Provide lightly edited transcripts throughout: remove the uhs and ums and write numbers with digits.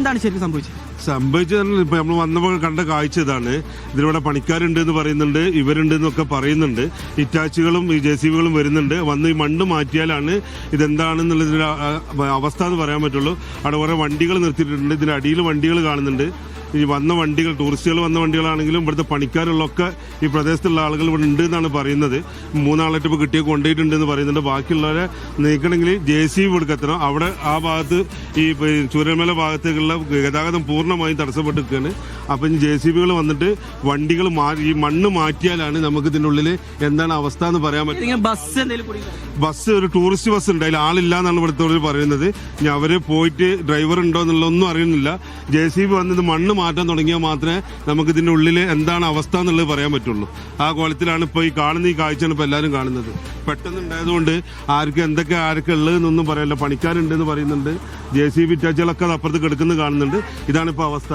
എന്താണ് ശരിക്കും സംഭവിച്ചത് ഇപ്പൊ നമ്മൾ വന്നപ്പോൾ കണ്ട കാഴ്ച ഇതാണ്. ഇതിലൂടെ പണിക്കാരുണ്ട് എന്ന് പറയുന്നുണ്ട്, ഇവരുണ്ട് എന്നൊക്കെ പറയുന്നുണ്ട്. ഹിറ്റാച്ചുകളും ഈ JCBകളും വരുന്നുണ്ട്. വന്ന് ഈ മണ്ണ് മാറ്റിയാലാണ് ഇതെന്താണെന്നുള്ളതിന്റെ അവസ്ഥ എന്ന് പറയാൻ പറ്റുള്ളൂ. അവിടെ കുറെ വണ്ടികൾ നിർത്തിയിട്ടുണ്ട്. ഇതിന്റെ അടിയിൽ വണ്ടികൾ കാണുന്നുണ്ട്. ഈ വന്ന വണ്ടികൾ, ടൂറിസ്റ്റുകൾ വന്ന വണ്ടികളാണെങ്കിലും ഇവിടുത്തെ പണിക്കാരുള്ളൊക്കെ ഈ പ്രദേശത്തുള്ള ആളുകൾ ഇവിടെ ഉണ്ട് എന്നാണ് പറയുന്നത്. 3 ആളായിട്ട് ഇപ്പോൾ കിട്ടിയ കൊണ്ടുപോയിട്ടുണ്ട് എന്ന് പറയുന്നുണ്ട്. ബാക്കിയുള്ളവരെ നീക്കണമെങ്കിൽ JCB ഇവിടേക്ക് എത്തണം. അവിടെ ആ ഭാഗത്ത് ഈ ചൂരൽമല ഭാഗത്തേക്കുള്ള ഗതാഗതം പൂർണ്ണമായും തടസ്സപ്പെട്ടിരിക്കുകയാണ്. അപ്പം ഇനി JCBകൾ വന്നിട്ട് വണ്ടികൾ ഈ മണ്ണ് മാറ്റിയാലാണ് നമുക്ക് ഇതിൻ്റെ ഉള്ളിൽ എന്താണ് അവസ്ഥ എന്ന് പറയാൻ പറ്റും. ബസ് ഒരു ടൂറിസ്റ്റ് ബസ് ഉണ്ട്, അതിൽ ആളില്ല എന്നാണ് ഇവിടുത്തെ പറയുന്നത്. ഇനി അവര് പോയിട്ട് ഡ്രൈവർ ഉണ്ടോ എന്നുള്ളതൊന്നും അറിയുന്നില്ല. JCB വന്നത് മണ്ണ് മാറ്റാൻ തുടങ്ങിയാൽ മാത്രമേ നമുക്ക് ഇതിന്റെ ഉള്ളിൽ എന്താണ് അവസ്ഥ എന്നുള്ളത് പറയാൻ പറ്റുള്ളൂ. ആ കോലത്തിലാണ് ഇപ്പോൾ ഈ കാണുന്ന ഈ കാഴ്ചയാണ് ഇപ്പോൾ എല്ലാവരും കാണുന്നത്. പെട്ടെന്ന് ഉണ്ടായതുകൊണ്ട് ആരൊക്കെ ഉള്ളതെന്നൊന്നും പറയാനില്ല. പണിക്കാരുണ്ട് എന്ന് പറയുന്നുണ്ട്. JCB ഹിറ്റാച്ചുകളൊക്കെ അപ്പുറത്ത് കിടക്കുന്നത് കാണുന്നുണ്ട്. ഇതാണിപ്പോൾ അവസ്ഥ.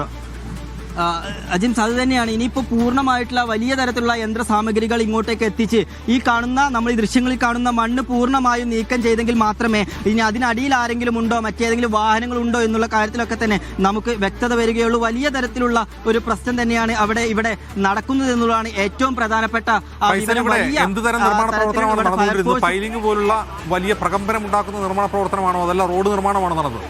അജിംസ്, അത് തന്നെയാണ്. ഇനിയിപ്പോൾ പൂർണ്ണമായിട്ടുള്ള വലിയ തരത്തിലുള്ള യന്ത്ര സാമഗ്രികൾ ഇങ്ങോട്ടേക്ക് എത്തിച്ച് ഈ കാണുന്ന, നമ്മൾ ഈ ദൃശ്യങ്ങളിൽ കാണുന്ന മണ്ണ് പൂർണ്ണമായും നീക്കം ചെയ്തെങ്കിൽ മാത്രമേ ഇനി അതിനടിയിൽ ആരെങ്കിലും ഉണ്ടോ, മറ്റേതെങ്കിലും വാഹനങ്ങളുണ്ടോ എന്നുള്ള കാര്യത്തിലൊക്കെ തന്നെ നമുക്ക് വ്യക്തത വരികയുള്ളൂ. വലിയ തരത്തിലുള്ള ഒരു പ്രശ്നം തന്നെയാണ് ഇവിടെ നടക്കുന്നത് എന്നുള്ളതാണ് ഏറ്റവും പ്രധാനപ്പെട്ട പൈലിംഗ് പോലുള്ള വലിയ പ്രകമ്പനം ഉണ്ടാക്കുന്ന നിർമ്മാണ പ്രവർത്തനമാണോ അതല്ല റോഡ് നിർമ്മാണമാണോ നടന്നത്?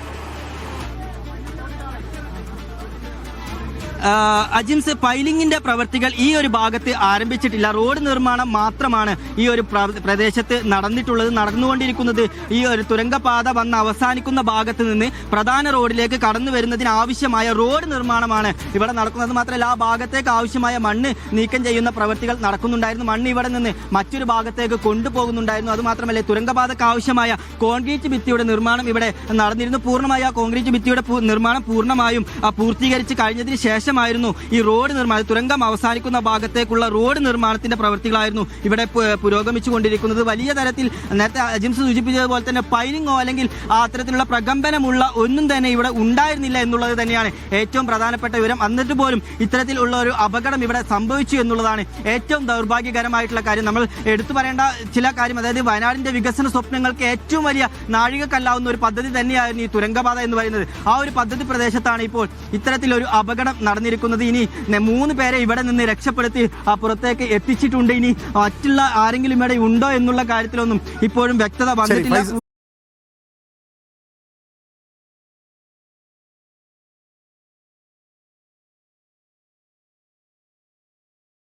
അജിംസ്, പൈലിംഗിന്റെ പ്രവൃത്തികൾ ഈ ഒരു ഭാഗത്ത് ആരംഭിച്ചിട്ടില്ല. റോഡ് നിർമ്മാണം മാത്രമാണ് ഈ ഒരു പ്രദേശത്ത് നടന്നുകൊണ്ടിരിക്കുന്നത്. ഈ ഒരു തുരങ്കപാത വന്ന് അവസാനിക്കുന്ന ഭാഗത്ത് നിന്ന് പ്രധാന റോഡിലേക്ക് കടന്നു വരുന്നതിന് ആവശ്യമായ റോഡ് നിർമ്മാണമാണ് ഇവിടെ നടക്കുന്നത്. മാത്രമല്ല, ആ ഭാഗത്തേക്ക് ആവശ്യമായ മണ്ണ് നീക്കം ചെയ്യുന്ന പ്രവൃത്തികൾ നടക്കുന്നുണ്ടായിരുന്നു. മണ്ണ് ഇവിടെ നിന്ന് മറ്റൊരു ഭാഗത്തേക്ക് കൊണ്ടുപോകുന്നുണ്ടായിരുന്നു. അതുമാത്രമല്ല, തുരങ്കപാതക്ക് ആവശ്യമായ കോൺക്രീറ്റ് ഭിത്തിയുടെ നിർമ്മാണം ഇവിടെ നടന്നിരുന്നു. പൂർണ്ണമായ കോൺക്രീറ്റ് ഭിത്തിയുടെ നിർമ്മാണം പൂർണ്ണമായും പൂർത്തീകരിച്ച് കഴിഞ്ഞതിന് ശേഷമായിരുന്നു ഈ റോഡ് നിർമ്മാണം, തുരങ്കം അവസാനിക്കുന്ന ഭാഗത്തേക്കുള്ള റോഡ് നിർമ്മാണത്തിന്റെ പ്രവൃത്തികളായിരുന്നു ഇവിടെ പുരോഗമിച്ചുകൊണ്ടിരിക്കുന്നത്. വലിയ തരത്തിൽ നേരത്തെ അജിംസ് സൂചിപ്പിച്ചതുപോലെ തന്നെ പൈലിംഗോ അല്ലെങ്കിൽ അത്തരത്തിലുള്ള പ്രകമ്പനമുള്ള ഒന്നും തന്നെ ഇവിടെ ഉണ്ടായിരുന്നില്ല എന്നുള്ളത് തന്നെയാണ് ഏറ്റവും പ്രധാനപ്പെട്ട വിവരം. എന്നിട്ട് പോലും ഇത്തരത്തിലുള്ള ഒരു അപകടം ഇവിടെ സംഭവിച്ചു എന്നുള്ളതാണ് ഏറ്റവും ദൗർഭാഗ്യകരമായിട്ടുള്ള കാര്യം. നമ്മൾ എടുത്തു പറയേണ്ട ചില കാര്യം, അതായത് വയനാടിന്റെ വികസന സ്വപ്നങ്ങൾക്ക് ഏറ്റവും വലിയ നാഴികക്കല്ലാവുന്ന ഒരു പദ്ധതി തന്നെയായിരുന്നു ഈ തുരങ്കപാത എന്ന് പറയുന്നത്. ആ ഒരു പദ്ധതി പ്രദേശത്താണ് ഇപ്പോൾ ഇത്തരത്തിലൊരു അപകടം നടന്നിരിക്കുന്നത്. ഇനി 3 പേരെ ഇവിടെ നിന്ന് രക്ഷപ്പെടുത്തി പുറത്തേക്ക് എത്തിച്ചിട്ടുണ്ട്. ഇനി മറ്റുള്ള ആരെങ്കിലും ഇവിടെ ഉണ്ടോ എന്നുള്ള കാര്യത്തിലൊന്നും ഇപ്പോഴും വ്യക്തത വന്നിട്ടില്ല.